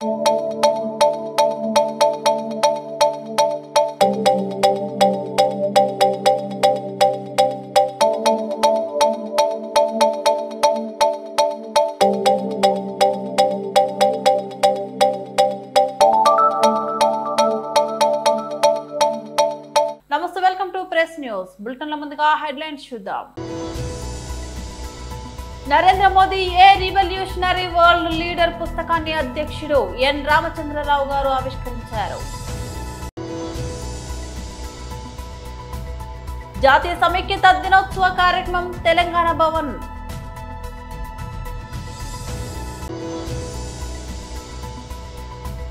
నమస్తే, welcome to press news బులెటిన్ల ముందుగా headlines చూద్దాం. Narendra Modi a revolutionary world leader పుస్తకాన్ని అధ్యక్షుడు ఎన్ రామచంద్రరావు గారు ఆవిష్కరించారు. జాతీయ సమైక్యత దినోత్సవ కార్యక్రమం తెలంగాణ భవన్.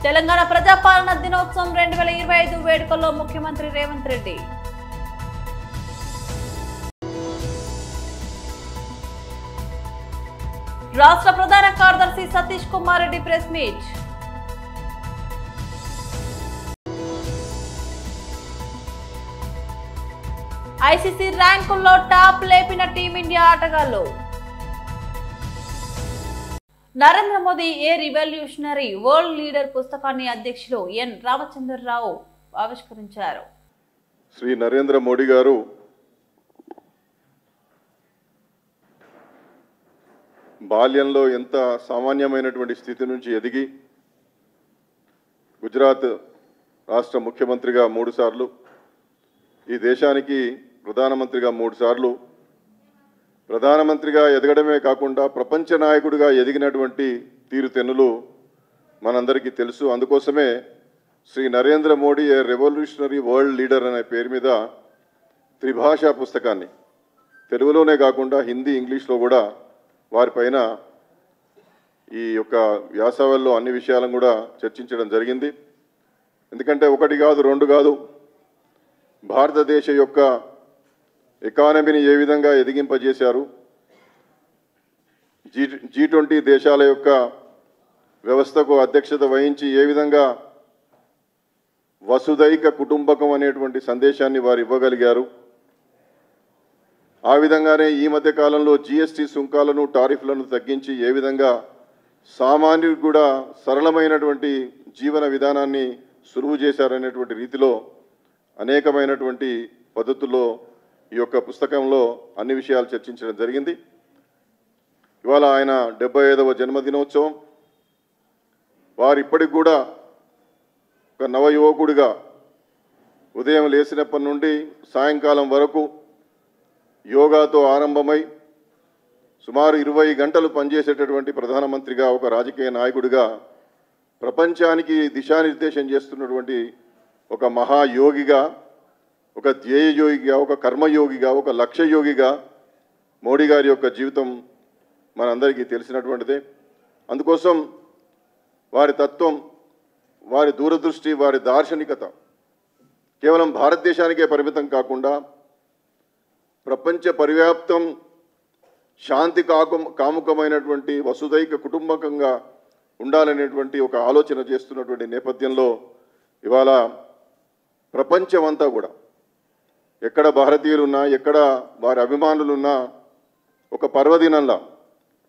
తెలంగాణ ప్రజాపాలన దినోత్సవం 2025 వేడుకల్లో ముఖ్యమంత్రి రేవంత్ రెడ్డి. రాష్ట్ర ప్రధాన కార్యదర్శి Satish Kumar Reddy press meet. ICC ర్యాంకుల్లో టాప్ లేపిన టీమిండియా ఆటగాళ్లు. Narendra Modi a revolutionary world leader పుస్తకాన్ని అధ్యక్షులు ఎన్ రామచంద్రరావు ఆవిష్కరించారు. శ్రీ నరేంద్ర మోడీ గారు బాల్యంలో ఎంత సామాన్యమైనటువంటి స్థితి నుంచి ఎదిగి గుజరాత్ రాష్ట్ర ముఖ్యమంత్రిగా 3 సార్లు, ఈ దేశానికి ప్రధానమంత్రిగా 3 సార్లు, ప్రధానమంత్రిగా ఎదగడమే కాకుండా ప్రపంచ నాయకుడిగా ఎదిగినటువంటి తీరుతెన్నులు మనందరికీ తెలుసు. అందుకోసమే Shri Narendra Modi a revolutionary world leader అనే పేరు మీద త్రిభాషా పుస్తకాన్ని తెలుగులోనే కాకుండా హిందీ, ఇంగ్లీష్లో కూడా వారిపైన ఈ యొక్క వ్యాసవల్లో అన్ని విషయాలను కూడా చర్చించడం జరిగింది. ఎందుకంటే 1 కాదు 2 కాదు, భారతదేశ యొక్క ఎకానమీని ఏ విధంగా ఎదిగింపజేశారు, G20 దేశాల యొక్క వ్యవస్థకు అధ్యక్షత వహించి ఏ విధంగా వసుదైక కుటుంబకం అనేటువంటి సందేశాన్ని వారు ఇవ్వగలిగారు. ఆ విధంగానే ఈ మధ్య కాలంలో GST సుంకాలను, టారిఫ్లను తగ్గించి ఏ విధంగా సామాన్యుడికి కూడా సరళమైనటువంటి జీవన విధానాన్ని సులువు చేశారనేటువంటి రీతిలో అనేకమైనటువంటి పద్ధతుల్లో ఈ యొక్క పుస్తకంలో అన్ని విషయాలు చర్చించడం జరిగింది. ఇవాళ ఆయన 75వ జన్మదినోత్సవం. వారు ఇప్పటికి కూడా ఒక నవయువకుడిగా ఉదయం లేచినప్పటి నుండి సాయంకాలం వరకు యోగాతో ఆరంభమై సుమారు 20 గంటలు పనిచేసేటటువంటి ప్రధానమంత్రిగా, ఒక రాజకీయ నాయకుడిగా ప్రపంచానికి దిశానిర్దేశం చేస్తున్నటువంటి ఒక మహాయోగిగా, ఒక ధ్యేయయోగిగా, ఒక కర్మయోగిగా, ఒక లక్ష్యయోగిగా మోడీ గారి యొక్క జీవితం మనందరికీ తెలిసినటువంటిదే. అందుకోసం వారి తత్వం, వారి దూరదృష్టి, వారి దార్శనికత కేవలం భారతదేశానికే పరిమితం కాకుండా ప్రపంచ పరివ్యాప్తం శాంతి కాముకమైనటువంటి వసుదైక కుటుంబకంగా ఉండాలనేటువంటి ఒక ఆలోచన చేస్తున్నటువంటి నేపథ్యంలో ఇవాళ ప్రపంచమంతా కూడా ఎక్కడ భారతీయులున్నా, ఎక్కడ వారి అభిమానులున్నా ఒక పర్వదినంలా,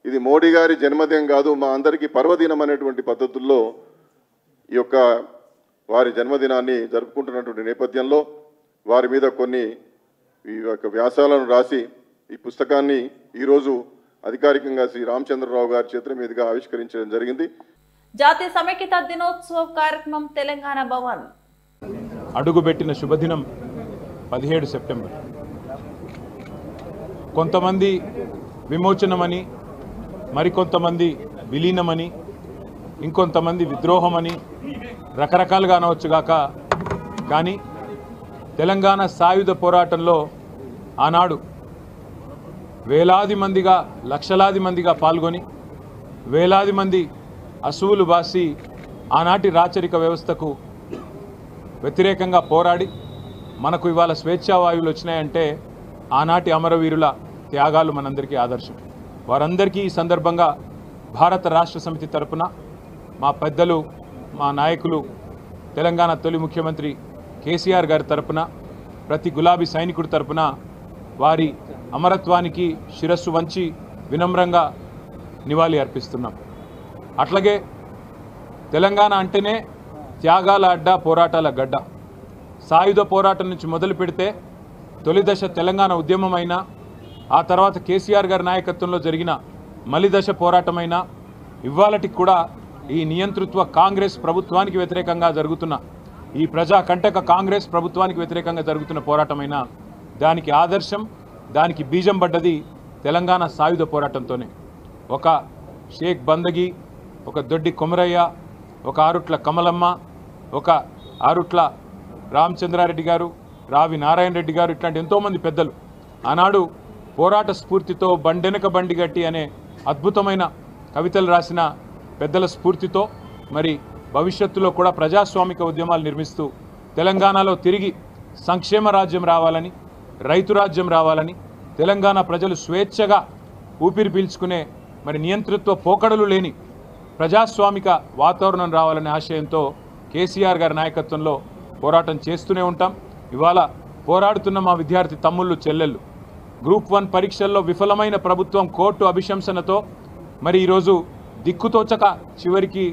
ఇది మోడీ గారి జన్మదినం కాదు, మా అందరికీ పర్వదినం అనేటువంటి పద్ధతుల్లో ఈ యొక్క వారి జన్మదినాన్ని జరుపుకుంటున్నటువంటి నేపథ్యంలో వారి మీద కొన్ని ఈ యొక్క వ్యాసాలను రాసి ఈ పుస్తకాన్ని ఈరోజు అధికారికంగా శ్రీ రామచంద్రరావు గారి చేతుల మీదుగా ఆవిష్కరించడం జరిగింది. జాతీయ సమైక్యత దినోత్సవ కార్యక్రమం తెలంగాణ భవన్. అడుగుపెట్టిన శుభదినం 17 సెప్టెంబర్. కొంతమంది విమోచనమని, మరికొంతమంది విలీనమని, ఇంకొంతమంది విద్రోహమని రకరకాలుగా అనవచ్చుగాక, కానీ తెలంగాణ సాయుధ పోరాటంలో ఆనాడు వేలాది మందిగా, లక్షలాది మందిగా పాల్గొని వేలాది మంది అసువులు బాసి ఆనాటి రాచరిక వ్యవస్థకు వ్యతిరేకంగా పోరాడి మనకు ఇవాళ స్వేచ్ఛావాయువులు వచ్చినాయంటే ఆనాటి అమరవీరుల త్యాగాలు మనందరికీ ఆదర్శం. వారందరికీ ఈ సందర్భంగా భారత రాష్ట్ర సమితి తరపున మా పెద్దలు, మా నాయకులు, తెలంగాణ తొలి ముఖ్యమంత్రి కేసీఆర్ గారి తరపున, ప్రతి గులాబీ సైనికుడి తరపున వారి అమరత్వానికి శిరస్సు వంచి వినమ్రంగా నివాళి అర్పిస్తున్నాం. అట్లాగే తెలంగాణ అంటేనే త్యాగాల అడ్డ, పోరాటాల గడ్డ. సాయుధ పోరాటం నుంచి మొదలు పెడితే తొలి దశ తెలంగాణ ఉద్యమమైనా, ఆ తర్వాత కేసీఆర్ గారి నాయకత్వంలో జరిగిన మలిదశ పోరాటమైనా, ఇవాళటికి కూడా ఈ నియంతృత్వ కాంగ్రెస్ ప్రభుత్వానికి వ్యతిరేకంగా జరుగుతున్న, ఈ ప్రజా కంటక కాంగ్రెస్ ప్రభుత్వానికి వ్యతిరేకంగా జరుగుతున్న పోరాటమైనా దానికి ఆదర్శం, దానికి బీజం పడ్డది తెలంగాణ సాయుధ పోరాటంతోనే. ఒక షేక్ బందగి, ఒక దొడ్డి కొమరయ్య, ఒక ఆరుట్ల కమలమ్మ, ఒక ఆరుట్ల రామచంద్రారెడ్డి గారు, రావి నారాయణ రెడ్డి గారు, ఇట్లాంటి ఎంతోమంది పెద్దలు ఆనాడు పోరాట స్ఫూర్తితో బండెనక బండి గట్టి అనే అద్భుతమైన కవితలు రాసిన పెద్దల స్ఫూర్తితో మరి భవిష్యత్తులో కూడా ప్రజాస్వామిక ఉద్యమాలు నిర్మిస్తూ తెలంగాణలో తిరిగి సంక్షేమ రాజ్యం రావాలని, రైతు రాజ్యం రావాలని, తెలంగాణ ప్రజలు స్వేచ్ఛగా ఊపిరి పీల్చుకునే మరి నియంతృత్వ పోకడలు లేని ప్రజాస్వామిక వాతావరణం రావాలనే ఆశయంతో కేసీఆర్ గారి నాయకత్వంలో పోరాటం చేస్తూనే ఉంటాం. ఇవాళ పోరాడుతున్న మా విద్యార్థి తమ్ముళ్ళు చెల్లెళ్ళు గ్రూప్ 1 పరీక్షల్లో విఫలమైన ప్రభుత్వం కోర్టు అభిశంసనతో మరి ఈరోజు దిక్కుతోచక చివరికి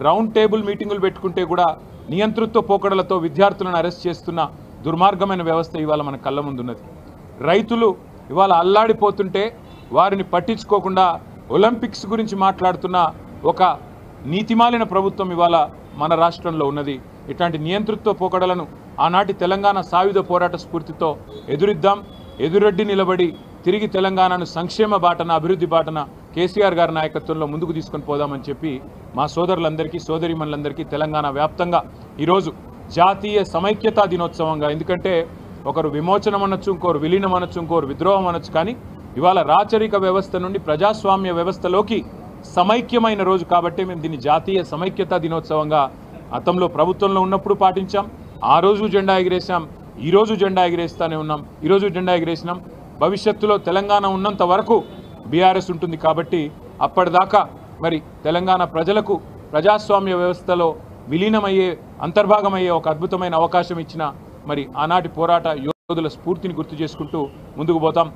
రౌండ్ టేబుల్ మీటింగులు పెట్టుకుంటే కూడా నియంతృత్వ పోకడలతో విద్యార్థులను అరెస్ట్ చేస్తున్న దుర్మార్గమైన వ్యవస్థ ఇవాళ మన కళ్ళ ముందున్నది. రైతులు ఇవాళ అల్లాడిపోతుంటే వారిని పట్టించుకోకుండా ఒలింపిక్స్ గురించి మాట్లాడుతున్న ఒక నీతిమాలిన ప్రభుత్వం ఇవాళ మన రాష్ట్రంలో ఉన్నది. ఇట్లాంటి నియంతృత్వ పోకడలను ఆనాటి తెలంగాణ సాయుధ పోరాట స్ఫూర్తితో ఎదురిద్దాం. ఎదురొడ్డి నిలబడి తిరిగి తెలంగాణను సంక్షేమ బాటన, అభివృద్ధి బాటన కేసీఆర్ గారి నాయకత్వంలో ముందుకు తీసుకొని పోదామని చెప్పి మా సోదరులందరికీ, సోదరిమణులందరికీ తెలంగాణ వ్యాప్తంగా ఈరోజు జాతీయ సమైక్యతా దినోత్సవంగా, ఎందుకంటే ఒకరు విమోచనం అనొచ్చు, ఇంకోరు విలీనం అనొచ్చు, ఇంకోరు విద్రోహం అనొచ్చు, కానీ ఇవాళ రాచరిక వ్యవస్థ నుండి ప్రజాస్వామ్య వ్యవస్థలోకి సమైక్యమైన రోజు కాబట్టి మేము దీన్ని జాతీయ సమైక్యతా దినోత్సవంగా గతంలో ప్రభుత్వంలో ఉన్నప్పుడు పాటించాం. ఆ రోజు జెండా ఎగిరేసాం, ఈరోజు జెండా ఎగిరేస్తూనే ఉన్నాం. ఈరోజు జెండా ఎగిరేసినాం. భవిష్యత్తులో తెలంగాణ ఉన్నంత వరకు బీఆర్ఎస్ ఉంటుంది కాబట్టి అప్పటిదాకా మరి తెలంగాణ ప్రజలకు ప్రజాస్వామ్య వ్యవస్థలో విలీనమయ్యే, అంతర్భాగమయ్యే ఒక అద్భుతమైన అవకాశం ఇచ్చిన మరి ఆనాటి పోరాట యోధుల స్ఫూర్తిని గుర్తు చేసుకుంటూ ముందుకు పోతాం.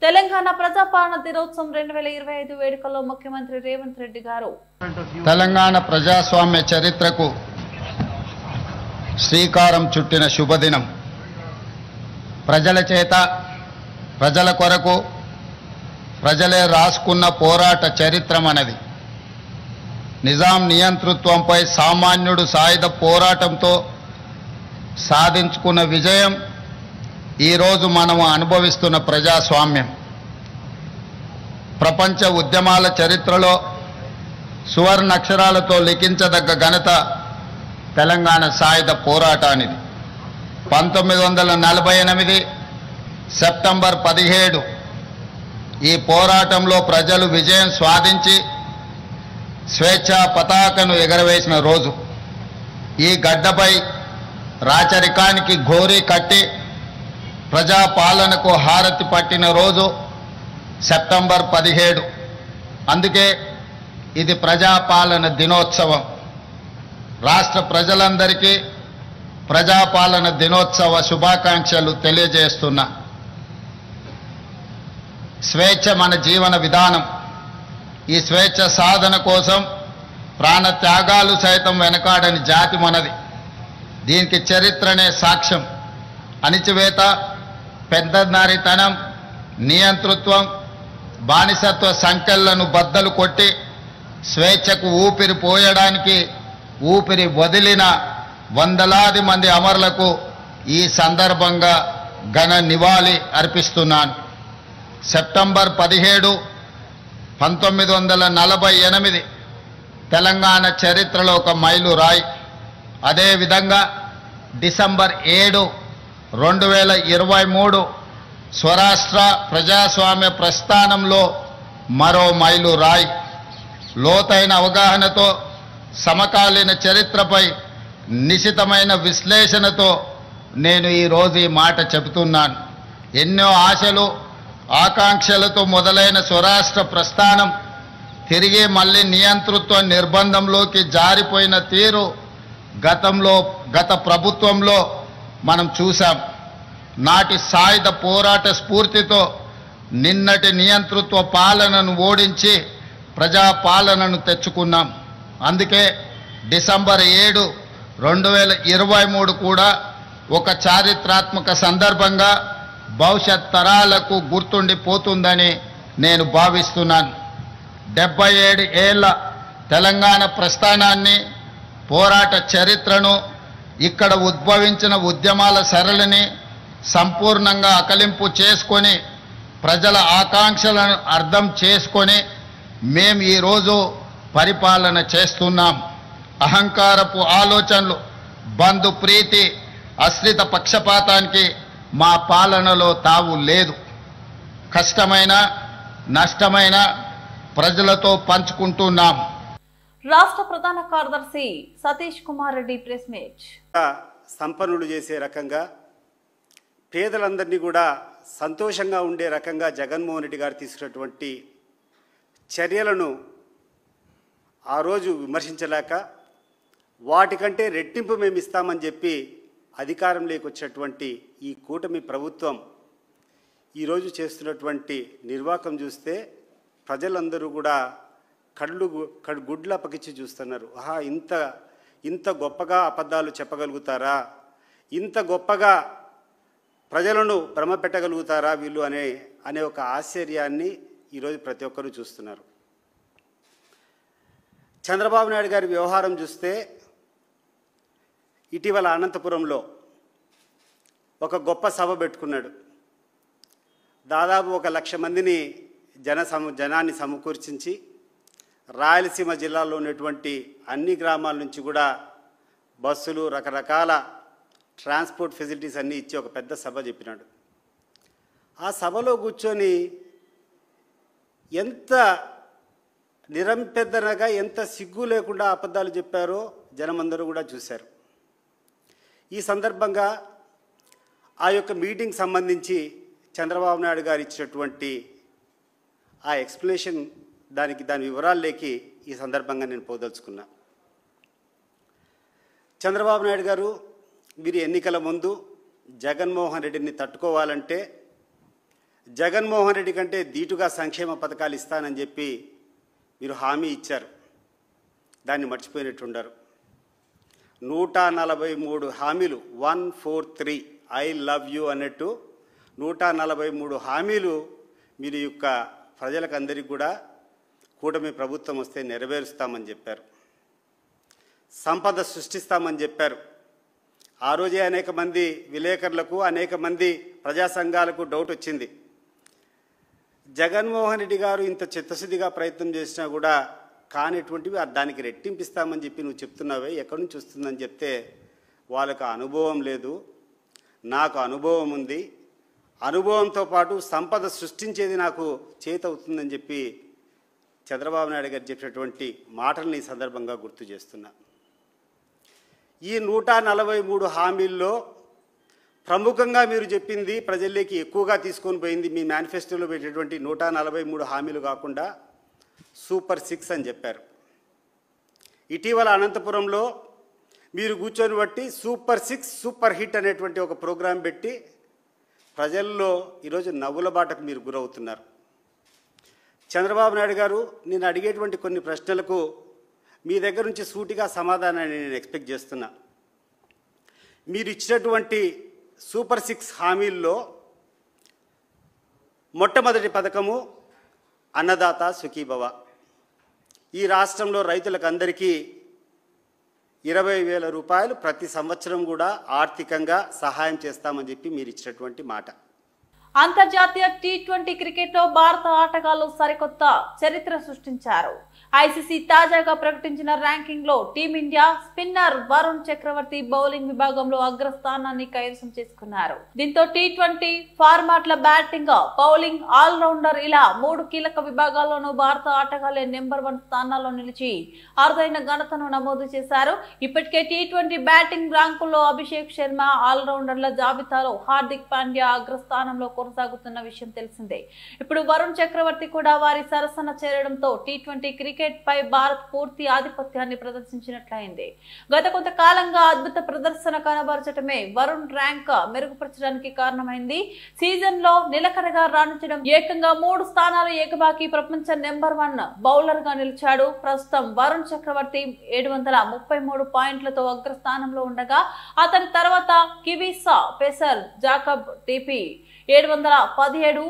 తెలంగాణ ప్రజాపాలన దినోత్సవం 2025 వేడుకల్లో ముఖ్యమంత్రి రేవంత్ రెడ్డి గారు తెలంగాణ ప్రజాస్వామ్య చరిత్రకు శ్రీకారం చుట్టిన శుభదినం. ప్రజల చేత, ప్రజల కొరకు ప్రజలే రాసుకున్న పోరాట చరిత్ర మనది. నిజాం నియంతృత్వంపై సామాన్యుడు సాయుధ పోరాటంతో సాధించుకున్న విజయం ఈరోజు మనము అనుభవిస్తున్న ప్రజాస్వామ్యం. ప్రపంచ ఉద్యమాల చరిత్రలో సువర్ణాక్షరాలతో లిఖించదగ్గ ఘనత తెలంగాణ సాయుధ పోరాటానిది. 1948 సెప్టెంబర్ 17 ఈ పోరాటంలో ప్రజలు విజయం సాధించి స్వేచ్ఛా పతాకను ఎగరవేసిన రోజు. ఈ గడ్డపై రాచరికానికి ఘోరీ కట్టి ప్రజాపాలనకు హారతి పట్టిన రోజు సెప్టెంబర్ 17. అందుకే ఇది ప్రజాపాలన దినోత్సవం. రాష్ట్ర ప్రజలందరికీ ప్రజాపాలన దినోత్సవ శుభాకాంక్షలు తెలియజేస్తున్నా. స్వేచ్ఛ మన జీవన విధానం. ఈ స్వేచ్ఛ సాధన కోసం ప్రాణ త్యాగాలు సైతం వెనకాడని జాతి మనది. దీనికి చరిత్రనే సాక్ష్యం. అణిచివేత, పెద్దనారితనం, నియంతృత్వం, బానిసత్వ సంకెళ్లను బద్దలు కొట్టి స్వేచ్ఛకు ఊపిరి పోయడానికి ఊపిరి వదిలిన వందలాది మంది అమరులకు ఈ సందర్భంగా ఘన నివాళి అర్పిస్తున్నాను. సెప్టెంబర్ 17, 1948 తెలంగాణ చరిత్రలో ఒక మైలురాయి. అదేవిధంగా డిసెంబర్ 7, 2023 స్వరాష్ట్ర ప్రజాస్వామ్య ప్రస్థానంలో మరో మైలురాయి. లోతైన అవగాహనతో, సమకాలీన చరిత్రపై నిశితమైన విశ్లేషణతో నేను ఈరోజు ఈ మాట చెబుతున్నాను. ఎన్నో ఆశలు, ఆకాంక్షలతో మొదలైన స్వరాష్ట్ర ప్రస్థానం తిరిగి మళ్ళీ నియంతృత్వ నిర్బంధంలోకి జారిపోయిన తీరు గత ప్రభుత్వంలో మనం చూసాం. నాటి సాయుధ పోరాట స్ఫూర్తితో నిన్నటి నియంతృత్వ పాలనను ఓడించి ప్రజాపాలనను తెచ్చుకున్నాం. అందుకే డిసెంబర్ 7, 2023 కూడా ఒక చారిత్రాత్మక సందర్భంగా భవిష్యత్ తరాలకు గుర్తుండిపోతుందని నేను భావిస్తున్నాను. 77 ఏళ్ల తెలంగాణ ప్రస్థానాన్ని, పోరాట చరిత్రను, ఇక్కడ ఉద్భవించిన ఉద్యమాల సరళిని సంపూర్ణంగా అకలింపు చేసుకొని ప్రజల ఆకాంక్షలను అర్థం చేసుకొని మేము ఈరోజు పరిపాలన చేస్తున్నాం. అహంకారపు ఆలోచనలు, బంధు ప్రీతి, అశ్రిత పక్షపాతానికి మా పాలనలో తావు లేదు. కష్టమైన నష్టమైన ప్రజలతో పంచుకుంటున్నాం. రాష్ట్ర ప్రధాన కార్యదర్శి సతీష్ కుమార్ రెడ్డి ప్రెస్ మీట్. సంపన్నులు చేసే రకంగా, పేదలందరినీ కూడా సంతోషంగా ఉండే రకంగా జగన్మోహన్ రెడ్డి గారు తీసుకున్నటువంటి చర్యలను ఆ రోజు విమర్శించలేక వాటికంటే రెట్టింపు మేము ఇస్తామని చెప్పి అధికారంలోకి వచ్చినటువంటి ఈ కూటమి ప్రభుత్వం ఈరోజు చేస్తున్నటువంటి నిర్వాకం చూస్తే ప్రజలందరూ కూడా గుడ్ల పకిచ్చి చూస్తున్నారు. ఆహా, ఇంత గొప్పగా అబద్ధాలు చెప్పగలుగుతారా, ఇంత గొప్పగా ప్రజలను భ్రమ పెట్టగలుగుతారా వీళ్ళు అనే ఒక ఆశ్చర్యాన్ని ఈరోజు ప్రతి ఒక్కరూ చూస్తున్నారు. చంద్రబాబు నాయుడు గారి వ్యవహారం చూస్తే ఇటీవల అనంతపురంలో ఒక గొప్ప సభ పెట్టుకున్నాడు. దాదాపు 1,00,000 మందిని జనాన్ని సమకూర్చించి రాయలసీమ జిల్లాలో ఉన్నటువంటి అన్ని గ్రామాల నుంచి కూడా బస్సులు, రకరకాల ట్రాన్స్పోర్ట్ ఫెసిలిటీస్ అన్నీ ఇచ్చి ఒక పెద్ద సభ చెప్పినాడు. ఆ సభలో కూర్చొని ఎంత నిరంపెద్దనగా, ఎంత సిగ్గు లేకుండా అబద్ధాలు చెప్పారో జనమందరూ కూడా చూశారు. ఈ సందర్భంగా ఆ యొక్క మీటింగ్ సంబంధించి చంద్రబాబు నాయుడు గారు ఇచ్చినటువంటి ఆ ఎక్స్ప్లెనేషన్, దాని వివరాల్లోకి ఈ సందర్భంగా నేను పోదలుచుకున్నా. చంద్రబాబు నాయుడు గారు, మీరు ఎన్నికల ముందు జగన్మోహన్ రెడ్డిని తట్టుకోవాలంటే జగన్మోహన్ రెడ్డి కంటే ధీటుగా సంక్షేమ పథకాలు ఇస్తానని చెప్పి మీరు హామీ ఇచ్చారు. దాన్ని మర్చిపోయినట్టున్నారు. 143 హామీలు, 143 ఐ లవ్ యూ అన్నట్టు 143 హామీలు మీరు యొక్క ప్రజలకు అందరికీ కూడా కూటమి ప్రభుత్వం వస్తే నెరవేరుస్తామని చెప్పారు. సంపద సృష్టిస్తామని చెప్పారు. ఆ రోజే అనేక మంది విలేకరులకు, అనేక మంది ప్రజా సంఘాలకు డౌట్ వచ్చింది. జగన్మోహన్ రెడ్డి గారు ఇంత చిత్తశుద్ధిగా ప్రయత్నం చేసినా కూడా కానిటువంటివి దానికి రెట్టింపిస్తామని చెప్పి నువ్వు చెప్తున్నావే, ఎక్కడి నుంచి వస్తుందని చెప్తే వాళ్ళకు అనుభవం లేదు, నాకు అనుభవం ఉంది, అనుభవంతో పాటు సంపద సృష్టించేది నాకు చేతవుతుందని చెప్పి చంద్రబాబు నాయుడు గారు చెప్పినటువంటి మాటల్ని ఈ సందర్భంగా గుర్తు చేస్తున్నా. ఈ 143 హామీల్లో ప్రముఖంగా మీరు చెప్పింది, ప్రజల్లోకి ఎక్కువగా తీసుకొని పోయింది, మీ మేనిఫెస్టోలో పెట్టేటువంటి 143 హామీలు కాకుండా సూపర్ 6 అని చెప్పారు. ఇటీవల అనంతపురంలో మీరు కూర్చొని బట్టి సూపర్ 6 సూపర్ హిట్ అనేటువంటి ఒక ప్రోగ్రాం పెట్టి ప్రజల్లో ఈరోజు నవ్వుల బాటకు మీరు గురవుతున్నారు. చంద్రబాబు నాయుడు గారు, నేను అడిగేటువంటి కొన్ని ప్రశ్నలకు మీ దగ్గర నుంచి సూటిగా సమాధానాన్ని నేను ఎక్స్పెక్ట్ చేస్తున్నా. మీరు ఇచ్చినటువంటి సూపర్ 6 హామీల్లో మొట్టమొదటి పథకము అన్నదాత సుఖీభవ. ఈ రాష్ట్రంలో రైతులకు అందరికీ 20,000 రూపాయలు ప్రతి సంవత్సరం కూడా ఆర్థికంగా సహాయం చేస్తామని చెప్పి మీరు ఇచ్చినటువంటి మాట. అంతర్జాతీయ టీ20 క్రికెట్లో భారత ఆటగాళ్లు సరికొత్త చరిత్ర సృష్టించారు. ఐసీసీ తాజాగా ప్రకటించిన ర్యాంకింగ్ లో టీమిండియా స్పిన్నర్ వరుణ్ చక్రవర్తి బౌలింగ్ విభాగంలో అగ్రస్థానాన్ని కైవసం చేసుకున్నారు. దీంతో టీ20 ఫార్మాట్ల బ్యాటింగ్, బౌలింగ్, ఆల్రౌండర్ ఇలా 3 కీలక విభాగాల్లోనూ భారత ఆటగాళ్లే నెంబర్ 1 స్థానాల్లో నిలిచి అరుదైన ఘనతను నమోదు చేశారు. ఇప్పటికే టీ20 బ్యాటింగ్ ర్యాంకుల్లో అభిషేక్ శర్మ, ఆల్రౌండర్ల జాబితాలో హార్దిక్ పాండ్యా అగ్రస్థానంలో కొనసాగుతున్న విషయం తెలిసిందే. ఇప్పుడు వరుణ్ చక్రవర్తి కూడా వారి సరసన చేరడంతో టీ20 క్రికెట్ పై భారత్ పూర్తి ఆధిపత్యాన్ని ప్రదర్శించినట్లయింది. గత కొంతకాలంగా అద్భుత ప్రదర్శన కనబరచడమే వరుణ్ ర్యాంక్ మెరుగుపరచడానికి కారణమైంది. సీజన్ లో నిలకడగా రాణించడం, ఏకంగా 3 స్థానాలు ఏకబాకి ప్రపంచ నెంబర్ 1 బౌలర్ గా నిలిచాడు. ప్రస్తుతం వరుణ్ చక్రవర్తి 733 పాయింట్లతో అగ్రస్థానంలో ఉండగా అతని తర్వాత కివీస్ పేసర్ జాకబ్ టీపీ 717,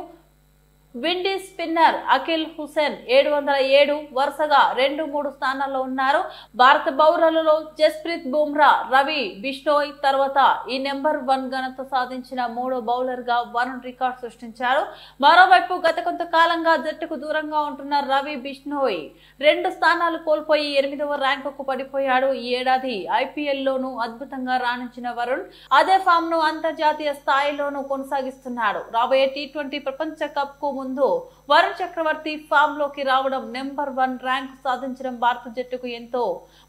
విండీస్ స్పిన్నర్ అఖిల్ హుసేన్ 707 వరుసగా 2-3 స్థానాల్లో ఉన్నారు. భారత బౌలర్లలో జస్ప్రీత్ బుమ్రా, రవి బిష్ణోయ్ తర్వాత ఈ నెంబర్ 1 ఘనత సాధించిన 3వ బౌలర్ గా వరుణ్ రికార్డు సృష్టించారు. మరోవైపు గత కొంతకాలంగా జట్టుకు దూరంగా ఉంటున్న రవి బిష్ణోయ్ 2 స్థానాలు కోల్పోయి 8వ ర్యాంకుకు పడిపోయాడు. ఈ ఏడాది ఐపీఎల్ లోనూ అద్భుతంగా రాణించిన వరుణ్ అదే ఫామ్ ను అంతర్జాతీయ స్థాయిలోనూ కొనసాగిస్తున్నాడు. రాబోయే టీ20 ప్రపంచ కప్ కు ముందు వరుణ్ చక్రవర్తి ఫామ్ లోకి రావడం, నెంబర్ 1 ర్యాంకు సాధించడం భారత జట్టుకు ఎంతో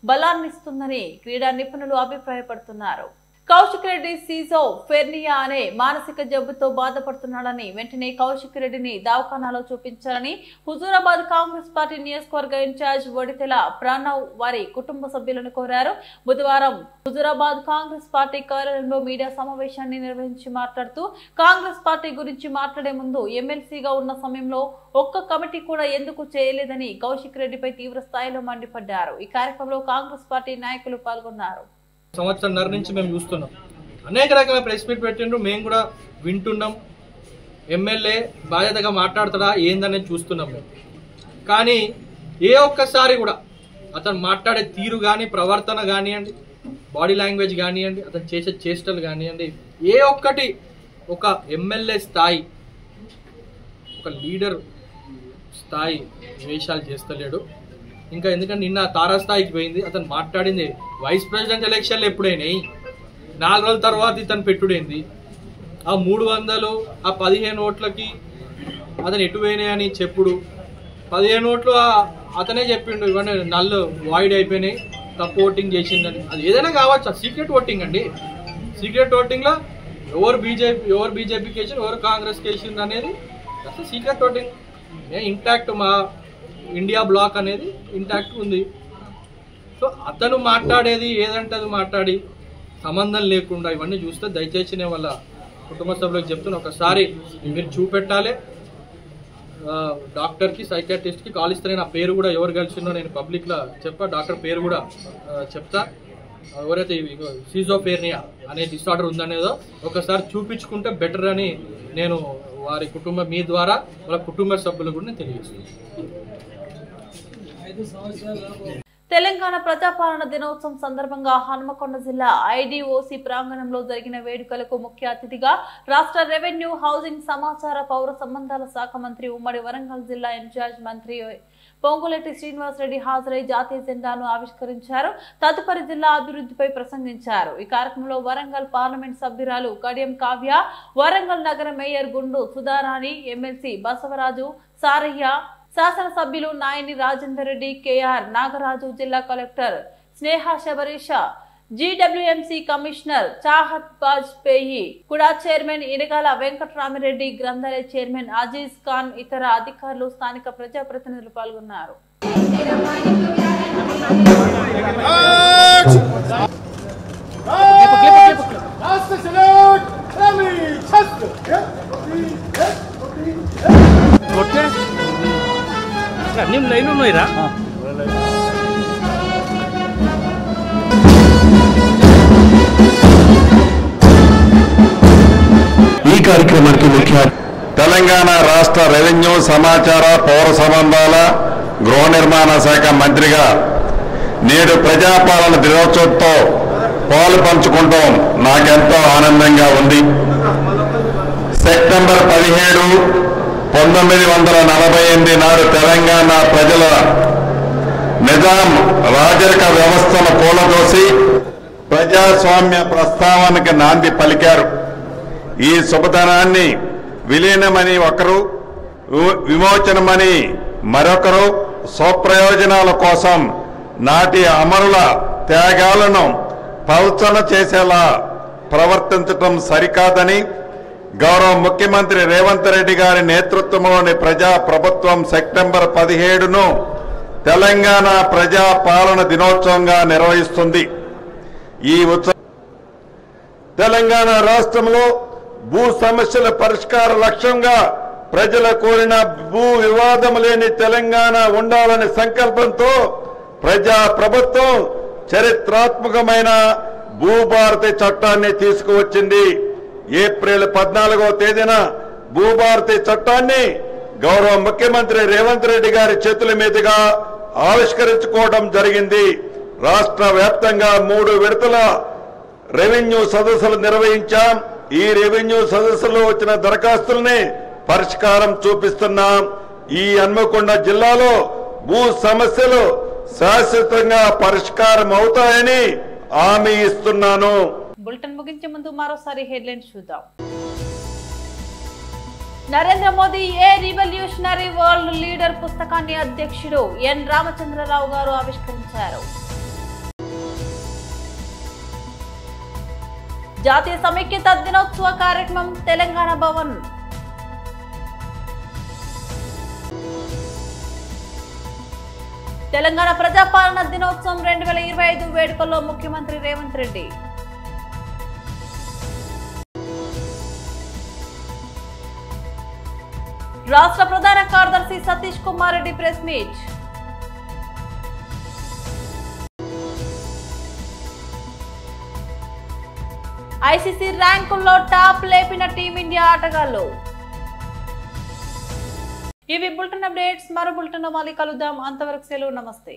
బలాన్నిస్తుందని క్రీడా నిపుణులు అభిప్రాయపడుతున్నారు. కౌశిక్ రెడ్డి సిజోఫ్రెనియా అనే మానసిక జబ్బుతో బాధపడుతున్నాడని, వెంటనే కౌశిక్ రెడ్డిని దవాఖానాలో చూపించాలని హుజూరాబాద్ కాంగ్రెస్ పార్టీ నియోజకవర్గ ఇన్ఛార్జ్ వడితెల ప్రణవ్ వారి కుటుంబ సభ్యులను కోరారు. బుధవారం హుజూరాబాద్ కాంగ్రెస్ పార్టీ కార్యాలయంలో మీడియా సమావేశాన్ని నిర్వహించి మాట్లాడుతూ, కాంగ్రెస్ పార్టీ గురించి మాట్లాడే ముందు ఎమ్మెల్సీగా ఉన్న సమయంలో ఒక్క కమిటీ కూడా ఎందుకు చేయలేదని కౌశిక్ రెడ్డిపై తీవ్ర స్థాయిలో మండిపడ్డారు. ఈ కార్యక్రమంలో కాంగ్రెస్ పార్టీ నాయకులు పాల్గొన్నారు. సంవత్సరంన్నర నుంచి మేము చూస్తున్నాం, అనేక రకాల ప్రెస్ మీట్ పెట్టిండ్రు, మేము కూడా వింటున్నాం. ఎమ్మెల్యే బాధ్యతగా మాట్లాడతాడా ఏందనేది చూస్తున్నాం మేము. కానీ ఏ ఒక్కసారి కూడా అతను మాట్లాడే తీరు కానీ, ప్రవర్తన కానివ్వండి, బాడీ లాంగ్వేజ్ కానివ్వండి, అతను చేసే చేష్టలు కానివ్వండి, ఏ ఒక్కటి ఒక ఎమ్మెల్యే స్థాయి, ఒక లీడర్ స్థాయి వేషాలు చేస్తలేడు. ఇంకా ఎందుకంటే నిన్న తారాస్థాయికి పోయింది. అతను మాట్లాడింది వైస్ ప్రెసిడెంట్ ఎలక్షన్లు ఎప్పుడైనాయి, 4 రోజుల తర్వాత ఇతను పెట్టుడైంది. ఆ 300 ఆ 15 ఓట్లకి అతను ఎటు పోయినాయని చెప్పుడు, 15 ఓట్లు అతనే చెప్పిండు ఇవన్నీ నల్లు వాయిడ్ అయిపోయినాయి, తప్పు ఓటింగ్ చేసిందని. అది ఏదైనా కావచ్చు, సీక్రెట్ ఓటింగ్ అండి. సీక్రెట్ ఓటింగ్లో ఎవరు బీజేపీకి వేసింది, ఎవరు కాంగ్రెస్కి వేసింది అనేది అసలు సీక్రెట్ ఓటింగ్. ఇంటాక్ట్ మా ఇండియా బ్లాక్ అనేది ఇంటాక్ట్ ఉంది. సో అతను మాట్లాడేది ఏదంటే అది మాట్లాడి సంబంధం లేకుండా ఇవన్నీ చూస్తే దయచేసి నేను వాళ్ళ కుటుంబ సభ్యులకు చెప్తున్నా, ఒకసారి మీరు చూపెట్టాలి. డాక్టర్కి, సైకాట్రిస్ట్కి కాల్ ఇస్తే నా పేరు కూడా ఎవరు కలిసిందో నేను పబ్లిక్లో చెప్పా, డాక్టర్ పేరు కూడా చెప్తా. ఎవరైతే సిజోఫ్రెనియా అనే డిసార్డర్ ఉందనేదో ఒకసారి చూపించుకుంటే బెటర్ అని నేను వారి కుటుంబం మీ ద్వారా వాళ్ళ కుటుంబ సభ్యులకు కూడా నేను తెలియజేస్తున్నాను. తెలంగాణ ప్రజాపాలన దినోత్సవం సందర్భంగా హన్మకొండ జిల్లా ఐడిఓసి ప్రాంగణంలో జరిగిన వేడుకలకు ముఖ్య అతిథిగా రాష్ట్ర రెవెన్యూ, హౌసింగ్, సమాచార, పౌర సంబంధాల శాఖ మంత్రి, ఉమ్మడి వరంగల్ జిల్లా ఇన్ఛార్జ్ మంత్రి పొంగులేటి శ్రీనివాసరెడ్డి హాజరై జాతీయ జెండాను ఆవిష్కరించారు. తదుపరి జిల్లా అభివృద్ధిపై ప్రసంగించారు. ఈ కార్యక్రమంలో వరంగల్ పార్లమెంట్ సభ్యురాలు కడియం కావ్య, వరంగల్ నగర మేయర్ గుండు సుధారాణి, ఎమ్మెల్సీ బసవరాజు సారయ్య, శాసనసభ్యులు నాయని రాజేందర్ రెడ్డి, కేఆర్ నాగరాజు, జిల్లా కలెక్టర్ స్నేహ శబరీష, జీడబ్ల్యూఎంసీ కమిషనర్ చాహత్ వాజ్పేయి, కుడా చైర్మన్ ఇనగాల వెంకటరామిరెడ్డి, గ్రంథాలయ చైర్మన్ అజీజ్ ఖాన్, ఇతర అధికారులు, స్థానిక ప్రజాప్రతినిధులు పాల్గొన్నారు. ఈ కార్యక్రమానికి ముఖ్య తెలంగాణ రాష్ట్ర రెవెన్యూ, సమాచార, పౌర సంబంధాల, గృహ నిర్మాణ శాఖ మంత్రిగా నేడు ప్రజాపాలన దినోత్సవంతో పాలు పంచుకుంటాం నాకెంతో ఆనందంగా ఉంది. సెప్టెంబర్ 17, 1948 నాడు తెలంగాణ ప్రజల నిజాం రాజరిక వ్యవస్థను కూలదోసి ప్రజాస్వామ్య ప్రస్తావనకి నాంది పలికారు. ఈ శుభదినాన్ని విలీనమని ఒకరు, విమోచనమని మరొకరు స్వప్రయోజనాల కోసం నాటి అమరుల త్యాగాలను పౌచన చేసేలా ప్రవర్తించటం సరికాదని గౌరవ ముఖ్యమంత్రి రేవంత్ రెడ్డి గారి నేతృత్వంలోని ప్రజా ప్రభుత్వం సెప్టెంబర్ 17ను తెలంగాణ ప్రజా పాలన దినోత్సవంగా నిర్వహిస్తుంది. ఈ ఉత్సవం తెలంగాణ రాష్ట్రంలో భూ సమస్యల పరిష్కార లక్ష్యంగా ప్రజల కోరిన భూ వివాదం లేని తెలంగాణ ఉండాలనే సంకల్పంతో ప్రజా ప్రభుత్వం చరిత్రాత్మకమైన భూభారతి చట్టాన్ని తీసుకువచ్చింది. ఏప్రిల్ 14వ తేదీన భూభారతి చట్టాన్ని గౌరవ ముఖ్యమంత్రి రేవంత్ రెడ్డి గారి చేతుల మీదుగా ఆవిష్కరించుకోవడం జరిగింది. రాష్ట్ర వ్యాప్తంగా 3 విడతల రెవెన్యూ సదస్సులు నిర్వహించాం. ఈ రెవెన్యూ సదస్సులో వచ్చిన దరఖాస్తుల్ని పరిష్కారం చూపిస్తున్నాం. ఈ హన్మకొండ జిల్లాలో భూ సమస్యలు శాశ్వతంగా పరిష్కారం అవుతాయని హామీ ఇస్తున్నాను. బులెటిన్ ముగించే ముందు మరోసారి హెడ్లైన్స్ చూద్దాం. Narendra Modi a revolutionary world leader పుస్తకాన్ని అధ్యక్షుడు ఎన్ రామచంద్రరావు గారు ఆవిష్కరించారు. జాతీయ సమైక్యత దినోత్సవ కార్యక్రమం తెలంగాణ భవన్. తెలంగాణ ప్రజాపాలన దినోత్సవం 2025 వేడుకల్లో ముఖ్యమంత్రి రేవంత్ రెడ్డి. రాష్ట్ర ప్రధాన కార్యదర్శి Satish Kumar Reddy press meet. ICC ర్యాంకుల్లో టాప్ లేపిన టీమిండియా ఆటగాళ్లు. ఇవి బులెటిన్ అప్డేట్స్. మరో బులెటిన్ లో మళ్ళీ కలుద్దాం. అంతవరకు సెలవు. నమస్తే.